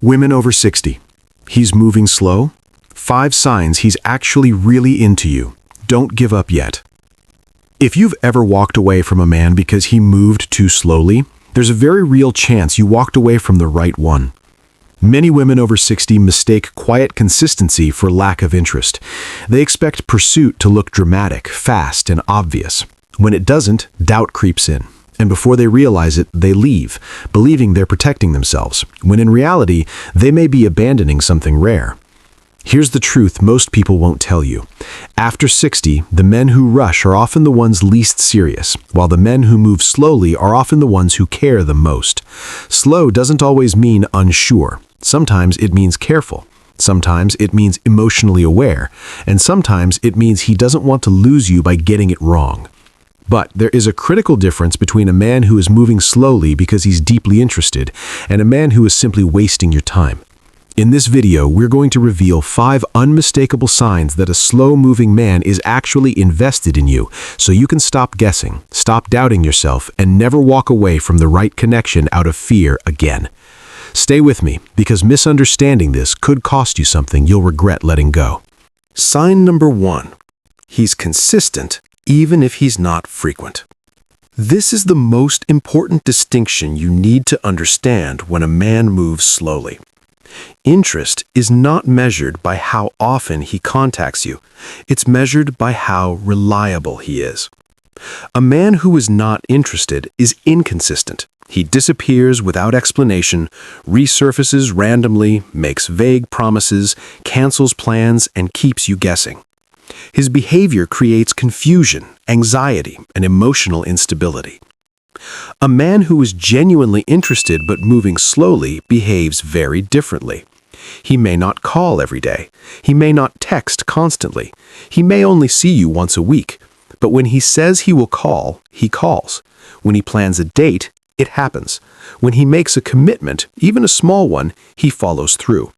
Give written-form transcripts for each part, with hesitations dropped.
Women over 60. He's moving slow. 5 signs he's actually really into you. Don't give up yet. If you've ever walked away from a man because he moved too slowly, there's a very real chance you walked away from the right one. Many women over 60 mistake quiet consistency for lack of interest. They expect pursuit to look dramatic, fast, and obvious. When it doesn't, doubt creeps in. And before they realize it, they leave, believing they're protecting themselves, when in reality, they may be abandoning something rare. Here's the truth most people won't tell you. After 60, the men who rush are often the ones least serious, while the men who move slowly are often the ones who care the most. Slow doesn't always mean unsure. Sometimes it means careful. Sometimes it means emotionally aware. And sometimes it means he doesn't want to lose you by getting it wrong. But there is a critical difference between a man who is moving slowly because he's deeply interested and a man who is simply wasting your time. In this video, we're going to reveal 5 unmistakable signs that a slow-moving man is actually invested in you, so you can stop guessing, stop doubting yourself, and never walk away from the right connection out of fear again. Stay with me, because misunderstanding this could cost you something you'll regret letting go. Sign number 1. He's consistent, even if he's not frequent. This is the most important distinction you need to understand when a man moves slowly. Interest is not measured by how often he contacts you. It's measured by how reliable he is. A man who is not interested is inconsistent. He disappears without explanation, resurfaces randomly, makes vague promises, cancels plans, and keeps you guessing. His behavior creates confusion, anxiety, and emotional instability. A man who is genuinely interested but moving slowly behaves very differently. He may not call every day. He may not text constantly. He may only see you once a week. But when he says he will call, he calls. When he plans a date, it happens. When he makes a commitment, even a small one, he follows through.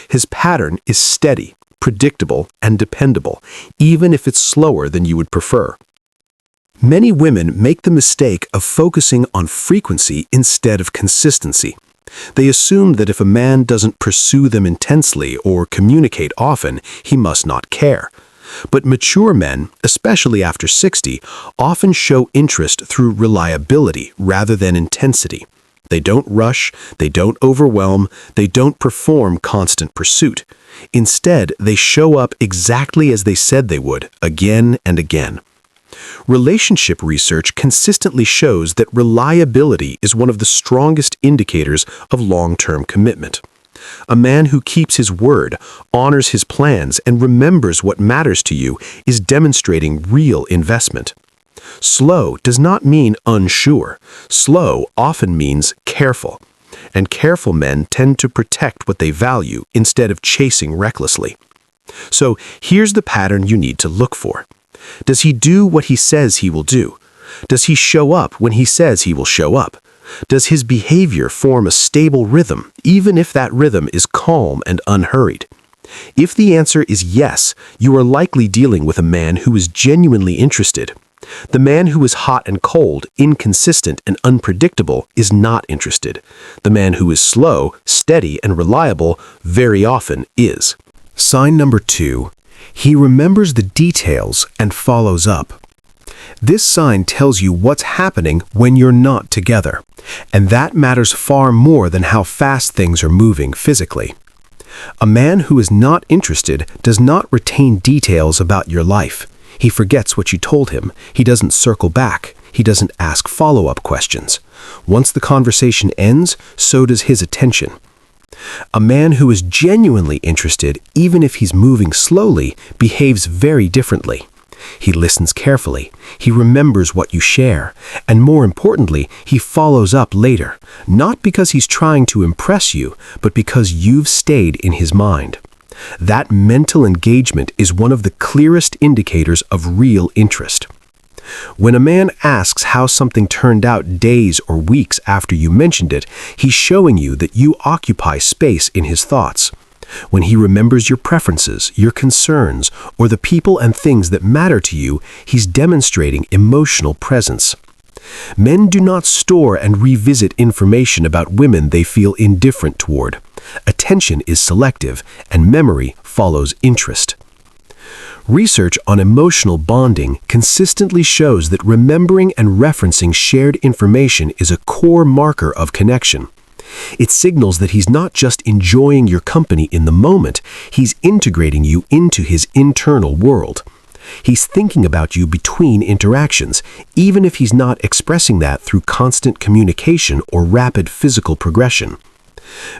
His pattern is steady, predictable, and dependable, even if it's slower than you would prefer. Many women make the mistake of focusing on frequency instead of consistency. They assume that if a man doesn't pursue them intensely or communicate often, he must not care. But mature men, especially after 60, often show interest through reliability rather than intensity. They don't rush, they don't overwhelm, they don't perform constant pursuit. Instead, they show up exactly as they said they would, again and again. Relationship research consistently shows that reliability is one of the strongest indicators of long-term commitment. A man who keeps his word, honors his plans, and remembers what matters to you is demonstrating real investment. Slow does not mean unsure. Slow often means careful. And careful men tend to protect what they value instead of chasing recklessly. So here's the pattern you need to look for. Does he do what he says he will do? Does he show up when he says he will show up? Does his behavior form a stable rhythm, even if that rhythm is calm and unhurried? If the answer is yes, you are likely dealing with a man who is genuinely interested. The man who is hot and cold, inconsistent, and unpredictable is not interested. The man who is slow, steady, and reliable very often is. Sign number 2. He remembers the details and follows up. This sign tells you what's happening when you're not together, and that matters far more than how fast things are moving physically. A man who is not interested does not retain details about your life. He forgets what you told him. He doesn't circle back. He doesn't ask follow-up questions. Once the conversation ends, so does his attention. A man who is genuinely interested, even if he's moving slowly, behaves very differently. He listens carefully, he remembers what you share, and more importantly, he follows up later, not because he's trying to impress you, but because you've stayed in his mind. That mental engagement is one of the clearest indicators of real interest. When a man asks how something turned out days or weeks after you mentioned it, he's showing you that you occupy space in his thoughts. When he remembers your preferences, your concerns, or the people and things that matter to you, he's demonstrating emotional presence. Men do not store and revisit information about women they feel indifferent toward. Attention is selective, and memory follows interest. Research on emotional bonding consistently shows that remembering and referencing shared information is a core marker of connection. It signals that he's not just enjoying your company in the moment, he's integrating you into his internal world. He's thinking about you between interactions, even if he's not expressing that through constant communication or rapid physical progression.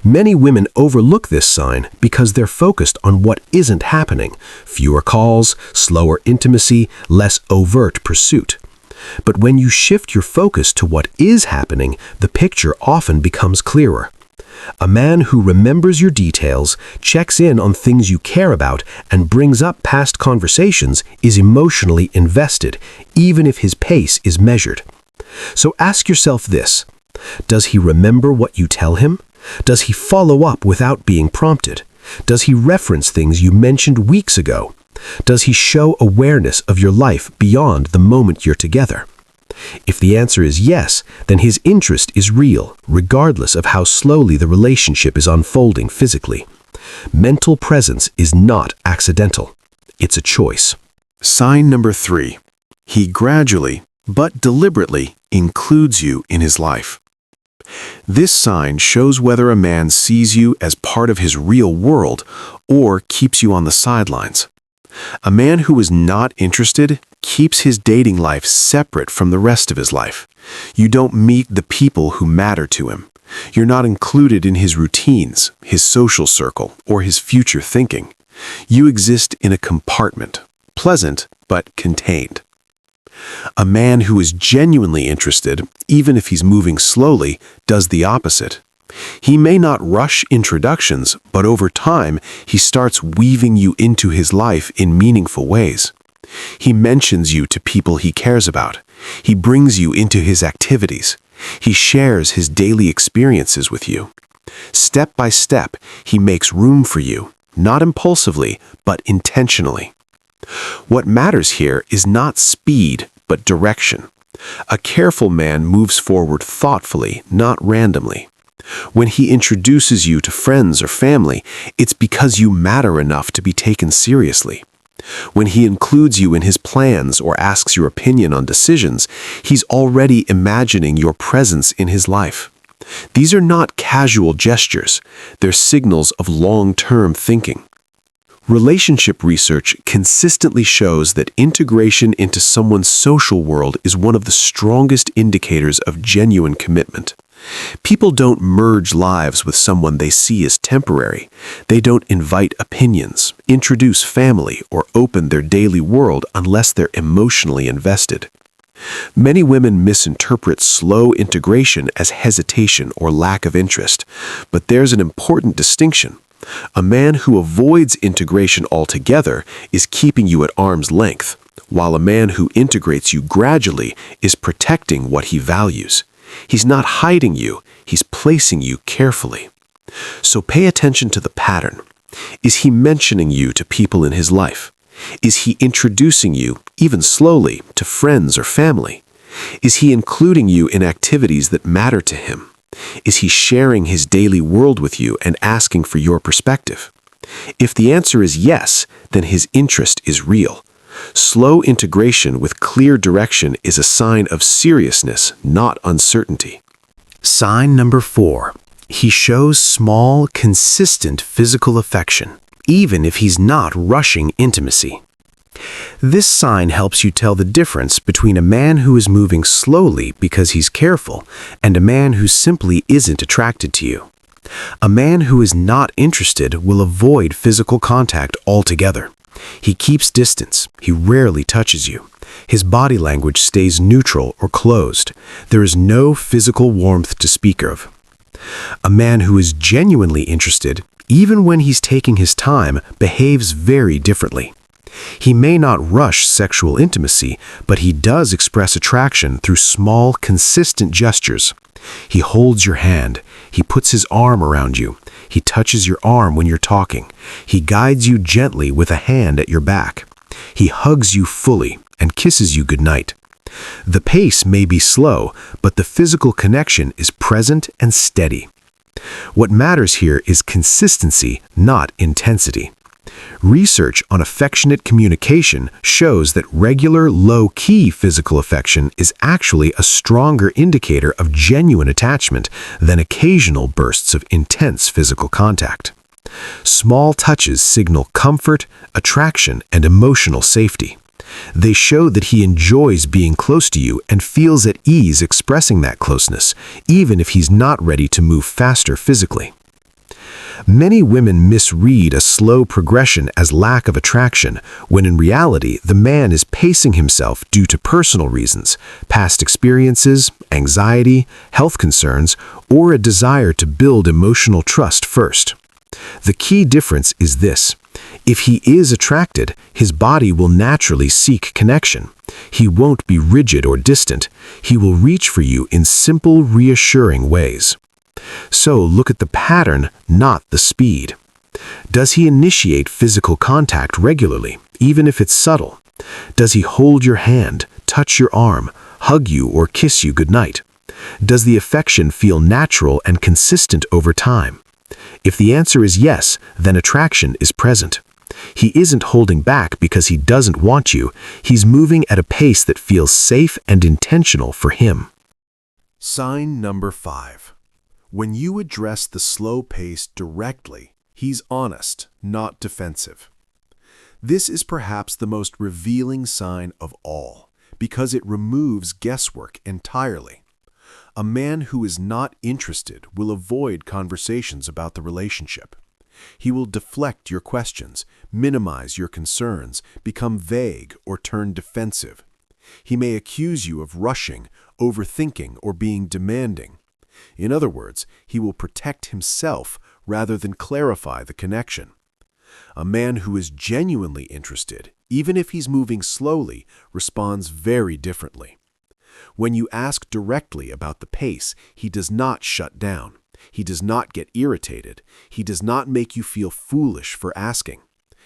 Many women overlook this sign because they're focused on what isn't happening: fewer calls, slower intimacy, less overt pursuit. But when you shift your focus to what is happening, the picture often becomes clearer. A man who remembers your details, checks in on things you care about, and brings up past conversations is emotionally invested, even if his pace is measured. So ask yourself this: does he remember what you tell him? Does he follow up without being prompted? Does he reference things you mentioned weeks ago? Does he show awareness of your life beyond the moment you're together? If the answer is yes, then his interest is real, regardless of how slowly the relationship is unfolding physically. Mental presence is not accidental. It's a choice. Sign number 3. He gradually, but deliberately, includes you in his life. This sign shows whether a man sees you as part of his real world or keeps you on the sidelines. A man who is not interested keeps his dating life separate from the rest of his life. You don't meet the people who matter to him. You're not included in his routines, his social circle, or his future thinking. You exist in a compartment, pleasant but contained. A man who is genuinely interested, even if he's moving slowly, does the opposite. He may not rush introductions, but over time, he starts weaving you into his life in meaningful ways. He mentions you to people he cares about. He brings you into his activities. He shares his daily experiences with you. Step by step, he makes room for you, not impulsively, but intentionally. What matters here is not speed, but direction. A careful man moves forward thoughtfully, not randomly. When he introduces you to friends or family, it's because you matter enough to be taken seriously. When he includes you in his plans or asks your opinion on decisions, he's already imagining your presence in his life. These are not casual gestures. They're signals of long-term thinking. Relationship research consistently shows that integration into someone's social world is one of the strongest indicators of genuine commitment. People don't merge lives with someone they see as temporary. They don't invite opinions, introduce family, or open their daily world unless they're emotionally invested. Many women misinterpret slow integration as hesitation or lack of interest, but there's an important distinction. A man who avoids integration altogether is keeping you at arm's length, while a man who integrates you gradually is protecting what he values. He's not hiding you, he's placing you carefully. So pay attention to the pattern. Is he mentioning you to people in his life? Is he introducing you, even slowly, to friends or family? Is he including you in activities that matter to him? Is he sharing his daily world with you and asking for your perspective? If the answer is yes, then his interest is real. Slow integration with clear direction is a sign of seriousness, not uncertainty. Sign number 4. He shows small, consistent physical affection, even if he's not rushing intimacy. This sign helps you tell the difference between a man who is moving slowly because he's careful and a man who simply isn't attracted to you. A man who is not interested will avoid physical contact altogether. He keeps distance. He rarely touches you. His body language stays neutral or closed. There is no physical warmth to speak of. A man who is genuinely interested, even when he's taking his time, behaves very differently. He may not rush sexual intimacy, but he does express attraction through small, consistent gestures. He holds your hand. He puts his arm around you. He touches your arm when you're talking. He guides you gently with a hand at your back. He hugs you fully and kisses you goodnight. The pace may be slow, but the physical connection is present and steady. What matters here is consistency, not intensity. Research on affectionate communication shows that regular, low-key physical affection is actually a stronger indicator of genuine attachment than occasional bursts of intense physical contact. Small touches signal comfort, attraction, and emotional safety. They show that he enjoys being close to you and feels at ease expressing that closeness, even if he's not ready to move faster physically. Many women misread a slow progression as lack of attraction, when in reality the man is pacing himself due to personal reasons, past experiences, anxiety, health concerns, or a desire to build emotional trust first. The key difference is this: if he is attracted, his body will naturally seek connection. He won't be rigid or distant. He will reach for you in simple, reassuring ways. So look at the pattern, not the speed. Does he initiate physical contact regularly, even if it's subtle? Does he hold your hand, touch your arm, hug you, or kiss you goodnight? Does the affection feel natural and consistent over time? If the answer is yes, then attraction is present. He isn't holding back because he doesn't want you. He's moving at a pace that feels safe and intentional for him. Sign number 5. When you address the slow pace directly, he's honest, not defensive. This is perhaps the most revealing sign of all, because it removes guesswork entirely. A man who is not interested will avoid conversations about the relationship. He will deflect your questions, minimize your concerns, become vague, or turn defensive. He may accuse you of rushing, overthinking, or being demanding. In other words, he will protect himself rather than clarify the connection. A man who is genuinely interested, even if he's moving slowly, responds very differently. When you ask directly about the pace, he does not shut down. He does not get irritated. He does not make you feel foolish for asking.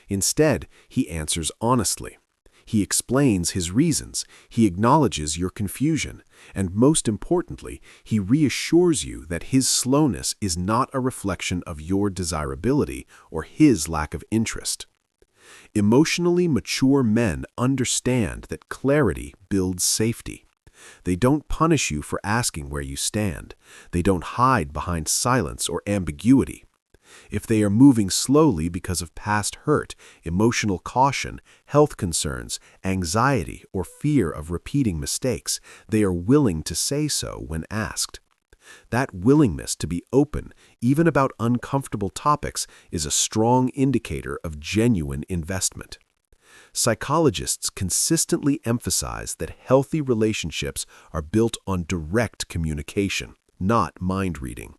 Instead, he answers honestly. He explains his reasons. He acknowledges your confusion. And most importantly, he reassures you that his slowness is not a reflection of your desirability or his lack of interest. Emotionally mature men understand that clarity builds safety. They don't punish you for asking where you stand. They don't hide behind silence or ambiguity. If they are moving slowly because of past hurt, emotional caution, health concerns, anxiety, or fear of repeating mistakes, they are willing to say so when asked. That willingness to be open, even about uncomfortable topics, is a strong indicator of genuine investment. Psychologists consistently emphasize that healthy relationships are built on direct communication, not mind reading.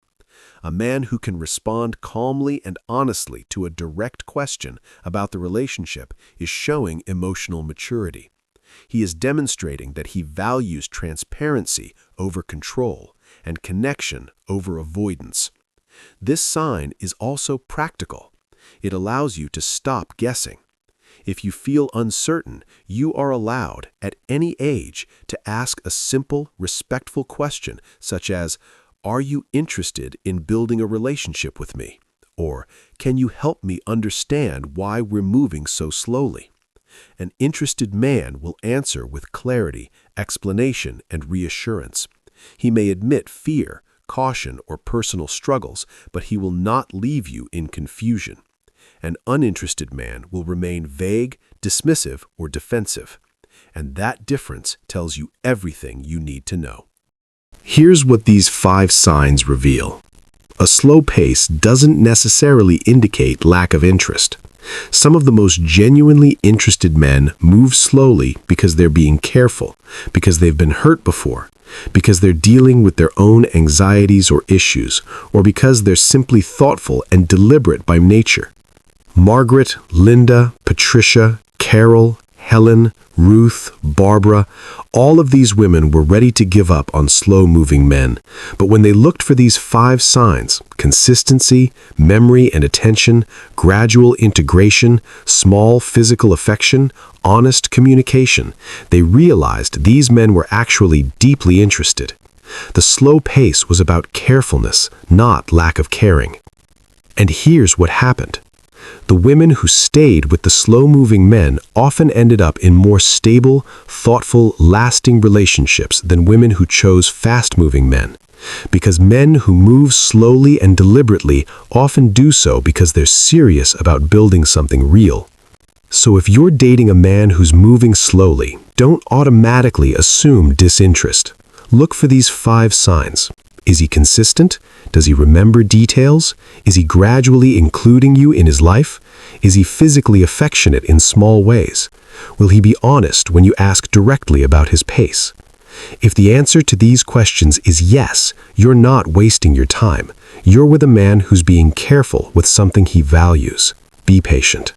A man who can respond calmly and honestly to a direct question about the relationship is showing emotional maturity. He is demonstrating that he values transparency over control and connection over avoidance. This sign is also practical. It allows you to stop guessing. If you feel uncertain, you are allowed, at any age, to ask a simple, respectful question such as, "Are you interested in building a relationship with me?" Or, "Can you help me understand why we're moving so slowly?" An interested man will answer with clarity, explanation, and reassurance. He may admit fear, caution, or personal struggles, but he will not leave you in confusion. An uninterested man will remain vague, dismissive, or defensive. And that difference tells you everything you need to know. Here's what these 5 signs reveal. A slow pace doesn't necessarily indicate lack of interest. Some of the most genuinely interested men move slowly because they're being careful, because they've been hurt before, because they're dealing with their own anxieties or issues, or because they're simply thoughtful and deliberate by nature. Margaret, Linda, Patricia, Carol, Helen, Ruth, Barbara, all of these women were ready to give up on slow-moving men. But when they looked for these 5 signs, consistency, memory and attention, gradual integration, small physical affection, honest communication, they realized these men were actually deeply interested. The slow pace was about carefulness, not lack of caring. And here's what happened. The women who stayed with the slow-moving men often ended up in more stable, thoughtful, lasting relationships than women who chose fast-moving men. Because men who move slowly and deliberately often do so because they're serious about building something real. So if you're dating a man who's moving slowly, don't automatically assume disinterest. Look for these 5 signs. Is he consistent? Does he remember details? Is he gradually including you in his life? Is he physically affectionate in small ways? Will he be honest when you ask directly about his pace? If the answer to these questions is yes, you're not wasting your time. You're with a man who's being careful with something he values. Be patient.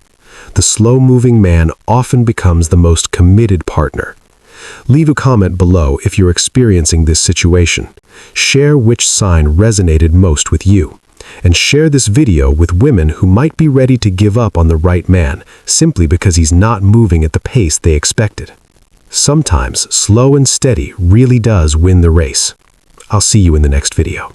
The slow-moving man often becomes the most committed partner. Leave a comment below if you're experiencing this situation. Share which sign resonated most with you. And share this video with women who might be ready to give up on the right man simply because he's not moving at the pace they expected. Sometimes slow and steady really does win the race. I'll see you in the next video.